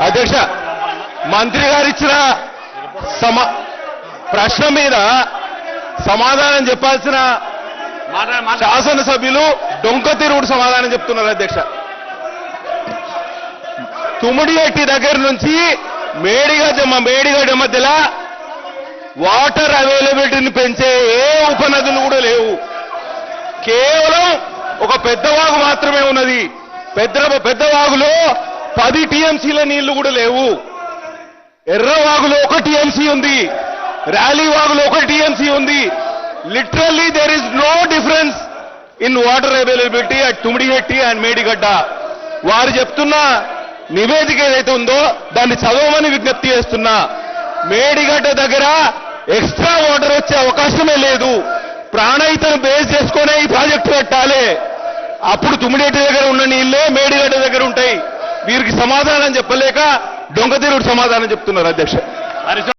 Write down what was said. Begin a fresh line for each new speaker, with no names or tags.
అధ్యక్ష, మంత్రి గారు ఇచ్చిన ప్రశ్న మీద సమాధానం చెప్పాల్సిన శాసనసభ్యులు డొంక తిరుగుడు సమాధానం చెప్తున్నారు. అధ్యక్ష, తుమ్మిడిహట్టి దగ్గర నుంచి మేడిగడ్డ మధ్యలో వాటర్ అవైలబిలిటీని పెంచే ఏ ఉపనదులు కూడా లేవు. కేవలం ఒక పెద్ద వాగు మాత్రమే ఉన్నది. పెద్ద వాగులో 10 టీఎంసీల నీళ్లు కూడా లేవు. ఎర్రవాగులో 1 టీఎంసీ ఉంది. ర్యాలీ వాగులో 1 టీఎంసీ ఉంది. Literally there is no difference in water availability at Tummidihatti and Medigadda. వారు చెప్తున్న నివేదిక ఏదైతే ఉందో దాన్ని చదవమని విజ్ఞప్తి చేస్తున్నా. మేడిగడ్డ దగ్గర ఎక్స్ట్రా వాటర్ వచ్చే అవకాశమే లేదు. ప్రాణహితను బేస్ చేసుకునే ఈ ప్రాజెక్టు కట్టాలి. అప్పుడు తుమ్మిడిహట్టి దగ్గర ఉన్న నీళ్లే మేడిగడ్డ దగ్గర ఉంటాయి. వీరికి సమాధానం చెప్పలేక డొంక తిరుగుడు సమాధానం చెప్తున్నారు. అధ్యక్ష.